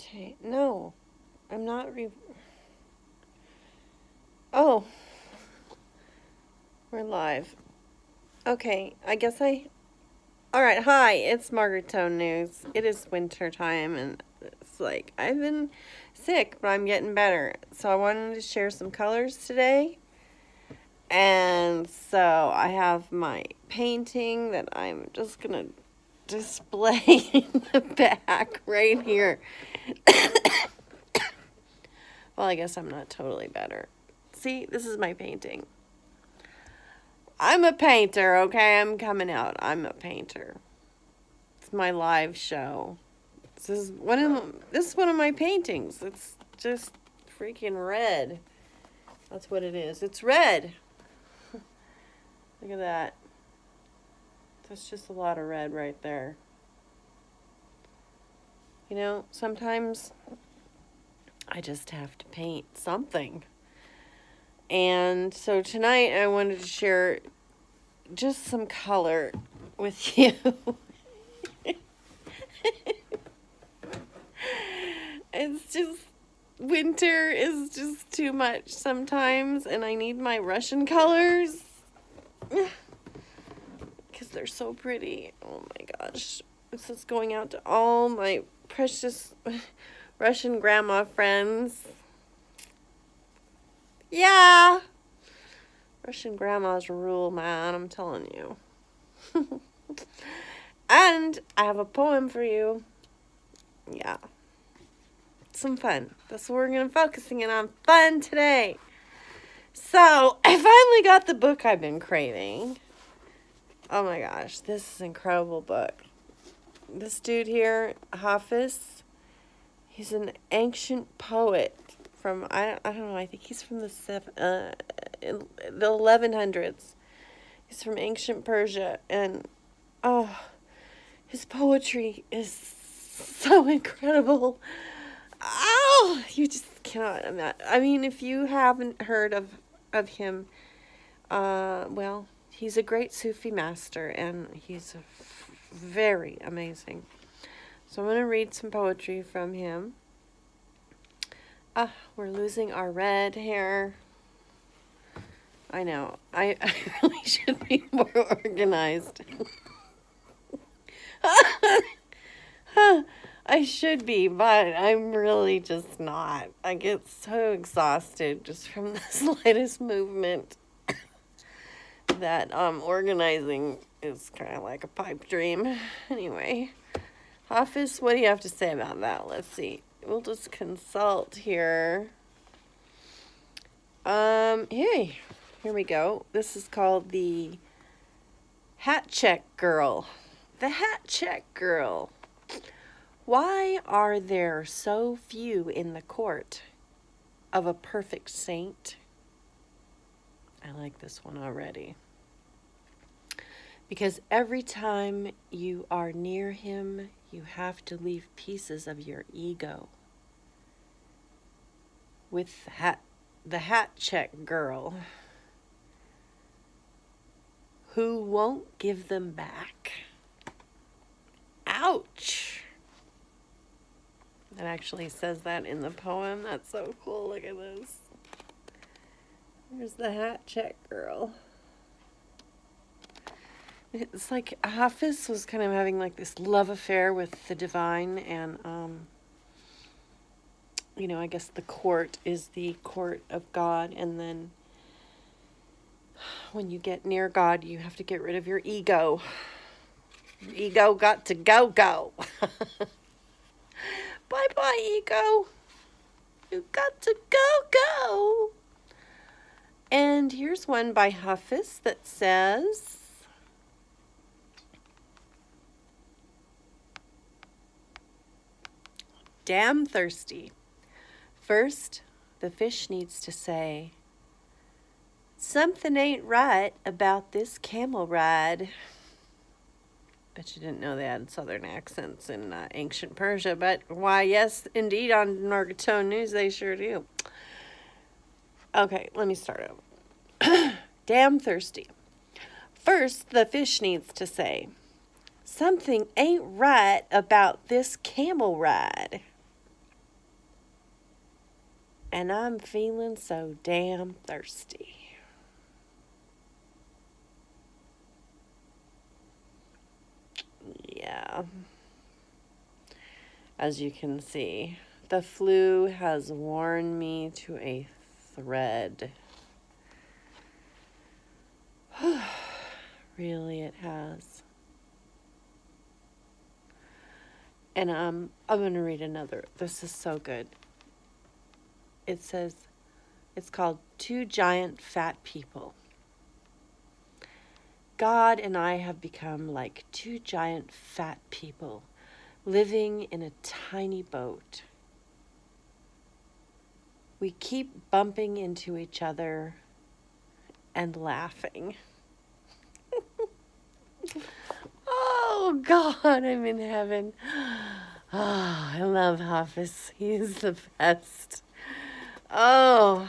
Okay, no, I'm not Oh, we're live. Okay, I guess Alright, hi, it's Margaret Newz. It is winter time, and it's like, I've been sick, but I'm getting better. So I wanted to share some colors today. And so I have my painting that I'm just gonna display in the back right here. Well, I guess I'm not totally better. See, this is my painting. I'm a painter, okay? I'm coming out. I'm a painter. It's my live show. This is one of my paintings. It's just freaking red. That's what it is. It's red. Look at that. That's just a lot of red right there. You know, sometimes I just have to paint something. And so tonight I wanted to share just some color with you. It's just, winter is just too much sometimes, and I need my Russian colors because they're so pretty. Oh my gosh. This is going out to all my precious Russian grandma friends. Yeah. Russian grandmas rule, man, I'm telling you. And I have a poem for you. Yeah. Some fun. That's what we're going to be focusing in on. Fun today. So, I finally got the book I've been craving. Oh my gosh, this is an incredible book. This dude here, Hafiz, he's an ancient poet from, I don't know, I think he's from the 1100s. He's from ancient Persia, and his poetry is so incredible. Oh, you just cannot imagine. I mean, if you haven't heard of him, well, he's a great Sufi master, and he's very amazing. So I'm going to read some poetry from him. We're losing our red hair. I know. I really should be more organized. I should be, but I'm really just not. I get so exhausted just from the slightest movement that organizing is kind of like a pipe dream. Anyway, Hafiz, what do you have to say about that? Let's see. We'll just consult here. Hey, here we go. This is called the Hat Check Girl. The Hat Check Girl. Why are there so few in the court of a perfect saint? I like this one already. Because every time you are near him, you have to leave pieces of your ego. With the hat check girl, who won't give them back. Ouch! It actually says that in the poem. That's so cool. Look at this. There's the hat check girl. It's like Hafiz was kind of having like this love affair with the divine, and you know, I guess the court is the court of God, and then when you get near God, you have to get rid of your ego. Your ego got to go. Bye-bye, ego. You got to go. And here's one by Hafiz that says, damn thirsty. First, the fish needs to say, something ain't right about this camel ride. Bet you didn't know they had southern accents in ancient Persia, but why, yes, indeed, on Margaret Newz, they sure do. Okay, let me start over. Damn thirsty. First, the fish needs to say, something ain't right about this camel ride. And I'm feeling so damn thirsty. Yeah. As you can see, the flu has worn me to a thread. Really, it has. And I'm going to read another. This is so good. It says, it's called Two Giant Fat People. God and I have become like two giant fat people living in a tiny boat. We keep bumping into each other and laughing. Oh, God, I'm in heaven. Oh, I love Hafiz. He is the best. Oh,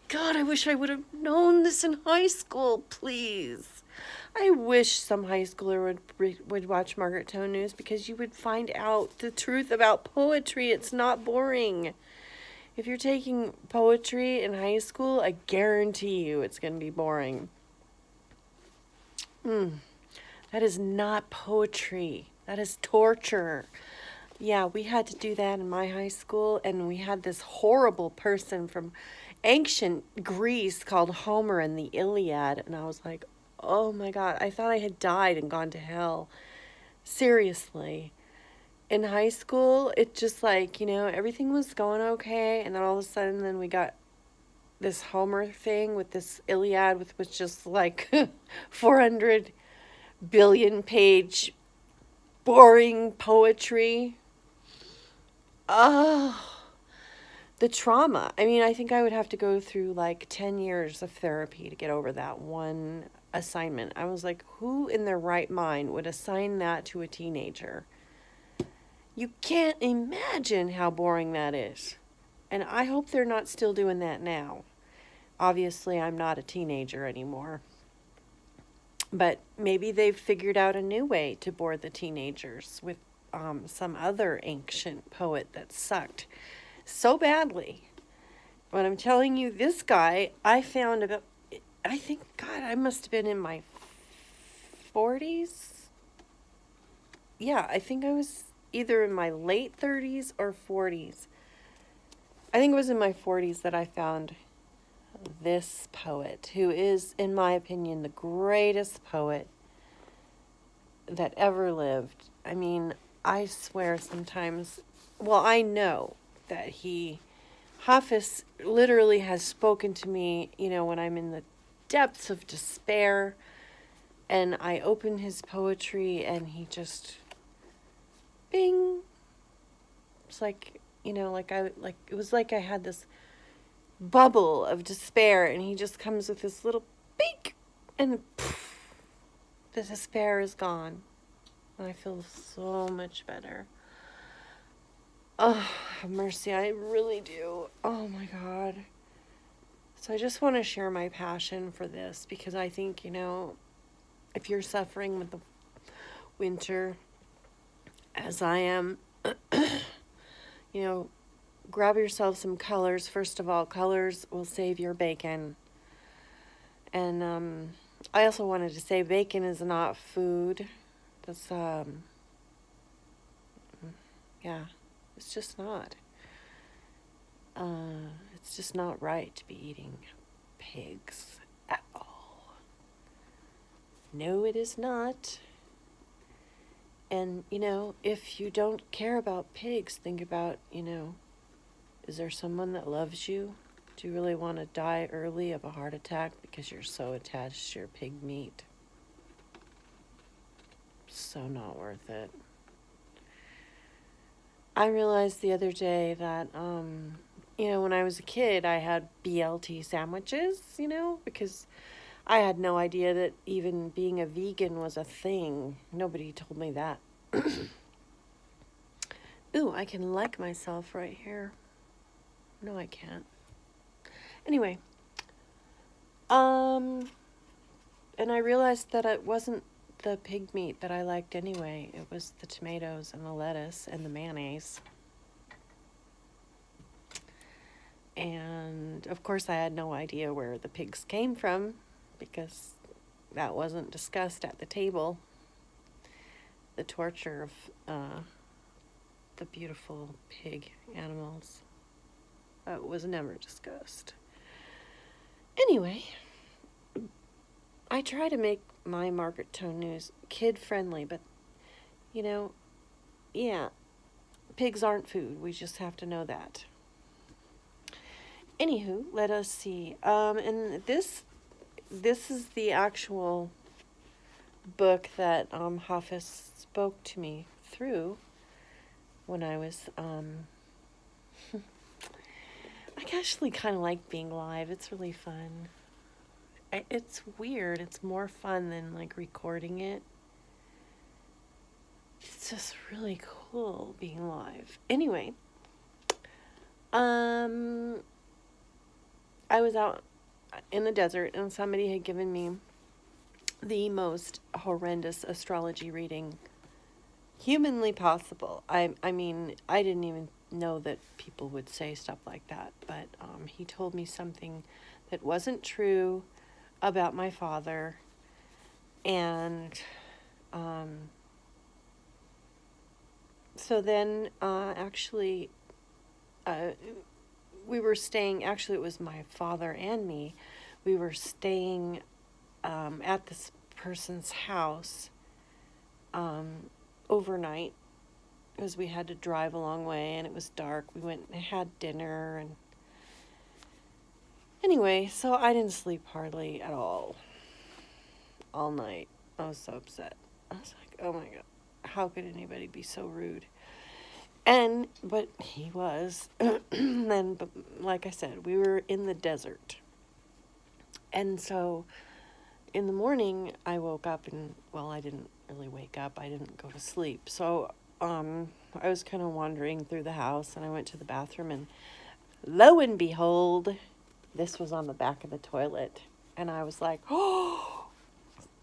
God, I wish I would have known this in high school, please. I wish some high schooler would watch Margaret Newz, because you would find out the truth about poetry. It's not boring. If you're taking poetry in high school, I guarantee you it's going to be boring. That is not poetry. That is torture. Yeah, we had to do that in my high school, and we had this horrible person from ancient Greece called Homer in the Iliad, and I was like, oh my God, I thought I had died and gone to hell. Seriously. In high school, it just like, everything was going okay, and then all of a sudden then we got this Homer thing with this Iliad with just like 400 billion page boring poetry. Oh, the trauma. I mean, I think I would have to go through like 10 years of therapy to get over that one assignment. I was like, who in their right mind would assign that to a teenager? You can't imagine how boring that is. And I hope they're not still doing that now. Obviously, I'm not a teenager anymore. But maybe they've figured out a new way to bore the teenagers with some other ancient poet that sucked so badly. But I'm telling you, this guy, I found about, I think, God, I must have been in my 40s. Yeah, I think I was either in my late 30s or 40s. I think it was in my 40s that I found this poet, who is, in my opinion, the greatest poet that ever lived. I mean, I swear sometimes, well, I know that Hafiz literally has spoken to me, when I'm in the depths of despair, and I open his poetry and he just, bing. It's like, it was like I had this bubble of despair, and he just comes with this little beak, and poof, the despair is gone. And I feel so much better. Oh, mercy, I really do. Oh my God. So I just want to share my passion for this, because I think, if you're suffering with the winter, as I am, grab yourself some colors. First of all, colors will save your bacon. And I also wanted to say bacon is not food. That's, yeah, it's just not. It's just not right to be eating pigs at all. No, it is not. And, if you don't care about pigs, think about, is there someone that loves you? Do you really want to die early of a heart attack because you're so attached to your pig meat? So not worth it. I realized the other day that, when I was a kid, I had BLT sandwiches, because I had no idea that even being a vegan was a thing. Nobody told me that. Ooh, I can like myself right here. No, I can't. Anyway, and I realized that it wasn't the pig meat that I liked anyway. It was the tomatoes and the lettuce and the mayonnaise. And of course, I had no idea where the pigs came from because that wasn't discussed at the table. The torture of the beautiful pig animals was never discussed. Anyway, I try to make my Margaret Tone News kid-friendly, but, yeah, pigs aren't food. We just have to know that. Anywho, let us see. And this is the actual book that Hafiz spoke to me through when I was I actually kind of like being live. It's really fun. It's weird. It's more fun than like recording it. It's just really cool being live. Anyway, I was out in the desert and somebody had given me the most horrendous astrology reading humanly possible. I mean, I didn't even know that people would say stuff like that, but he told me something that wasn't true about my father, and so then we were staying, actually it was my father and me, we were staying at this person's house overnight because we had to drive a long way and it was dark. We went and had dinner, and anyway, so I didn't sleep hardly at all night. I was so upset. I was like, oh my God, how could anybody be so rude? But he was. But like I said, we were in the desert. And so in the morning I woke up and, well, I didn't really wake up. I didn't go to sleep. So I was kind of wandering through the house, and I went to the bathroom, and lo and behold, this was on the back of the toilet. And I was like, oh,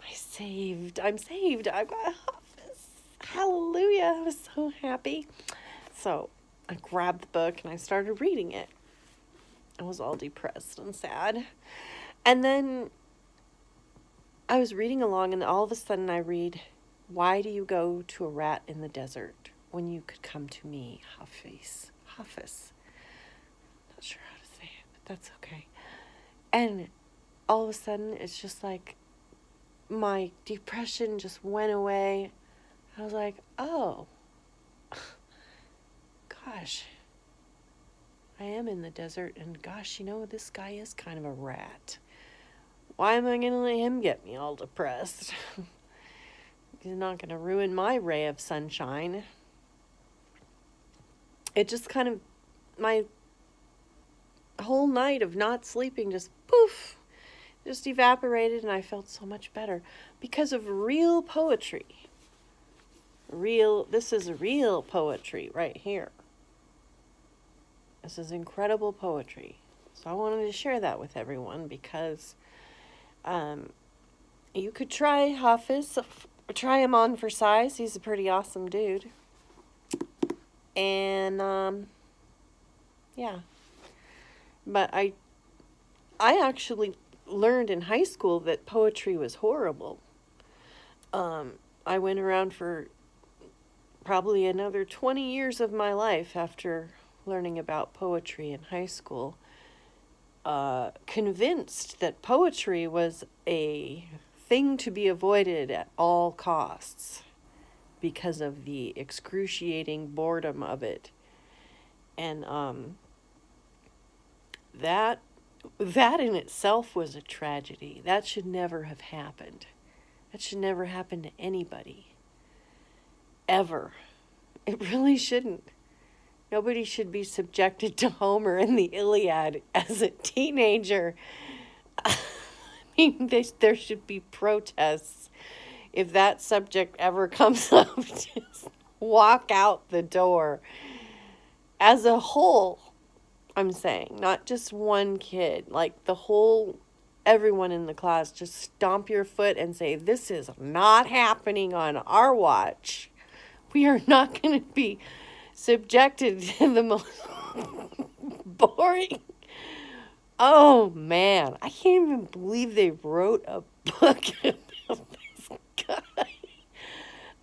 I'm saved. I've got Hafiz. Hallelujah. I was so happy. So I grabbed the book and I started reading it. I was all depressed and sad. And then I was reading along, and all of a sudden I read, why do you go to a rat in the desert when you could come to me, Hafiz? Not sure how to say it, but that's okay. And all of a sudden, it's just like my depression just went away. I was like, oh, gosh, I am in the desert, and gosh, this guy is kind of a rat. Why am I going to let him get me all depressed? He's not going to ruin my ray of sunshine. It just kind of, my whole night of not sleeping just poof, just evaporated, and I felt so much better because of real poetry. This is real poetry right here. This is incredible poetry. So I wanted to share that with everyone because you could try Hafiz. Try him on for size. He's a pretty awesome dude. And, yeah. But I actually learned in high school that poetry was horrible. I went around for probably another 20 years of my life after learning about poetry in high school, convinced that poetry was a thing to be avoided at all costs because of the excruciating boredom of it. And that in itself was a tragedy. That should never have happened. That should never happen to anybody. Ever. It really shouldn't. Nobody should be subjected to Homer and the Iliad as a teenager. I mean, there should be protests. If that subject ever comes up, just walk out the door. As a whole, I'm saying, not just one kid, like everyone in the class, just stomp your foot and say, this is not happening on our watch. We are not going to be subjected to the most boring Oh man, I can't even believe they wrote a book about this guy.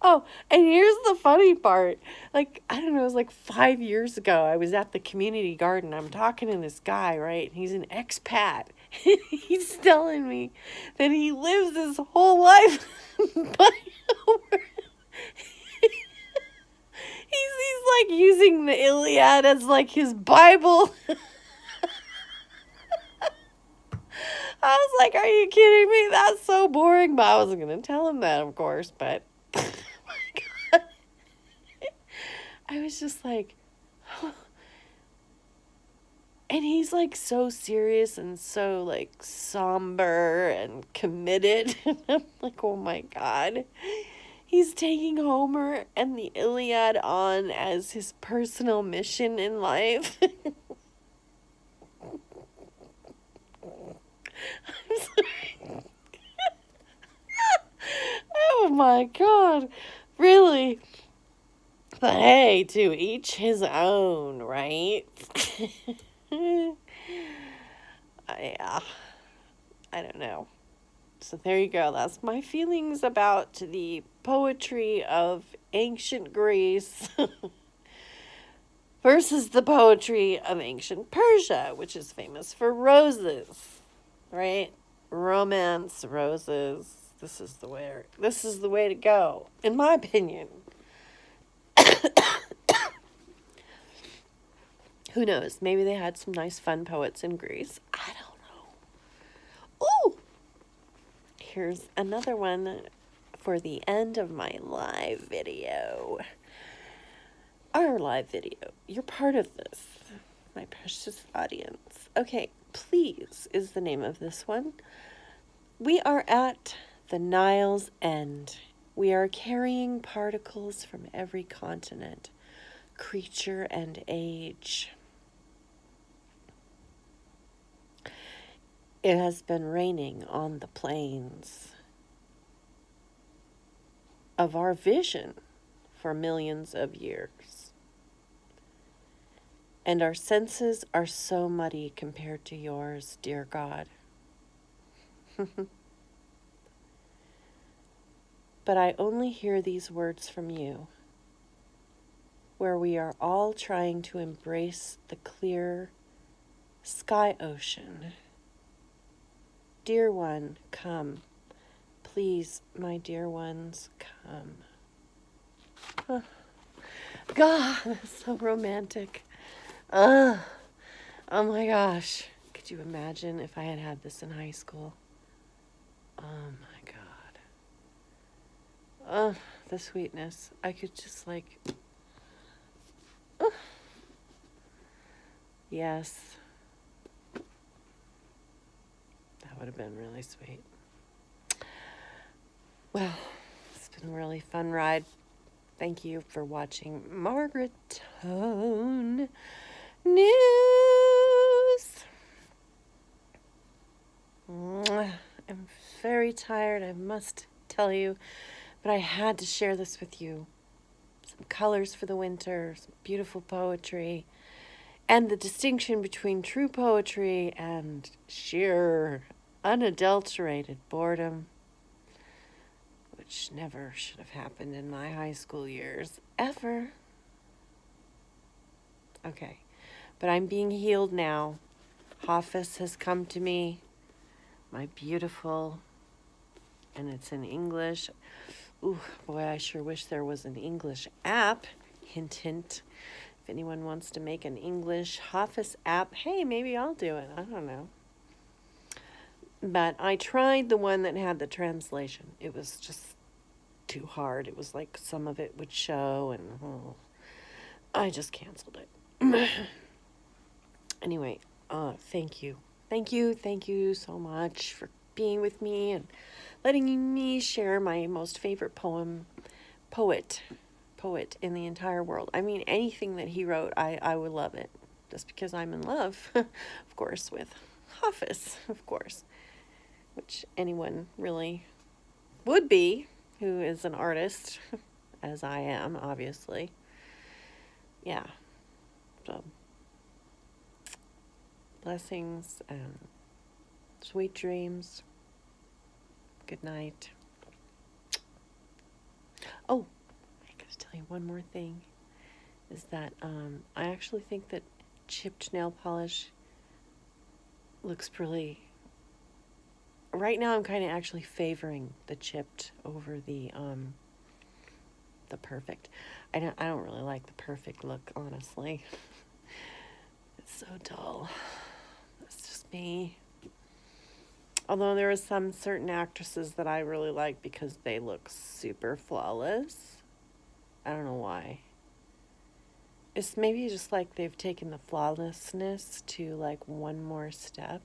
Oh, and here's the funny part. Like, I don't know, it was like 5 years ago. I was at the community garden. I'm talking to this guy, right? He's an expat. He's telling me that he lives his whole life by he's like using the Iliad as like his Bible. I was like, are you kidding me? That's so boring. But I wasn't going to tell him that, of course. But, oh my God. I was just like, and he's like so serious and so like somber and committed. And I'm like, oh my God. He's taking Homer and the Iliad on as his personal mission in life. I'm sorry. Oh my God. Really? But hey, to each his own, right? Yeah. I don't know. So there you go. That's my feelings about the poetry of ancient Greece versus the poetry of ancient Persia, which is famous for roses, right? Romance, roses. This is the way to go, in my opinion. Who knows? Maybe they had some nice, fun poets in Greece. I don't know. Ooh! Here's another one for the end of my live video. Our live video. You're part of this, my precious audience. Okay, Please is the name of this one. We are at the Nile's end. We are carrying particles from every continent, creature, and age. It has been raining on the plains of our vision for millions of years. And our senses are so muddy compared to yours, dear God. But I only hear these words from you, where we are all trying to embrace the clear sky ocean. Dear one, come. Please, my dear ones, come. God, that's so romantic. Oh my gosh. Could you imagine if I had had this in high school? Oh my God. Oh, the sweetness. I could just like... Yes. That would have been really sweet. Well, it's been a really fun ride. Thank you for watching Margaret Tone News. I'm very tired, I must tell you, but I had to share this with you. Some colors for the winter, some beautiful poetry, and the distinction between true poetry and sheer, unadulterated boredom, which never should have happened in my high school years, ever. Okay, but I'm being healed now. Hafiz has come to me, my beautiful, and it's in English. Ooh, boy, I sure wish there was an English app. Hint, hint. If anyone wants to make an English Hafiz app, hey, maybe I'll do it. I don't know. But I tried the one that had the translation. It was just too hard. It was like some of it would show, and I just canceled it. Anyway, thank you. Thank you so much for being with me and letting me share my most favorite poet in the entire world. I mean, anything that he wrote, I would love it. Just because I'm in love, of course, with Hafiz, of course. Which anyone really would be who is an artist, as I am, obviously. Yeah. So, Blessings and sweet dreams. Good night. Oh, I gotta tell you one more thing. Is that I actually think that chipped nail polish looks really... Right now I'm kind of actually favoring the chipped over the perfect. I don't really like the perfect look, honestly. It's so dull. That's just me. Although there are some certain actresses that I really like because they look super flawless. I don't know why. It's maybe just like they've taken the flawlessness to like one more step.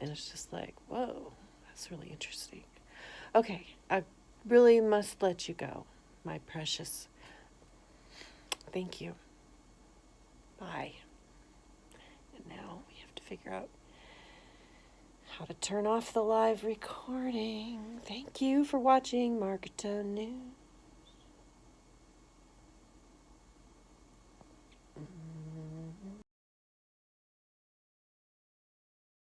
And it's just like, whoa, that's really interesting. Okay, I really must let you go, my precious. Thank you. Bye. And now we have to figure out how to turn off the live recording. Thank you for watching Margaret Newz.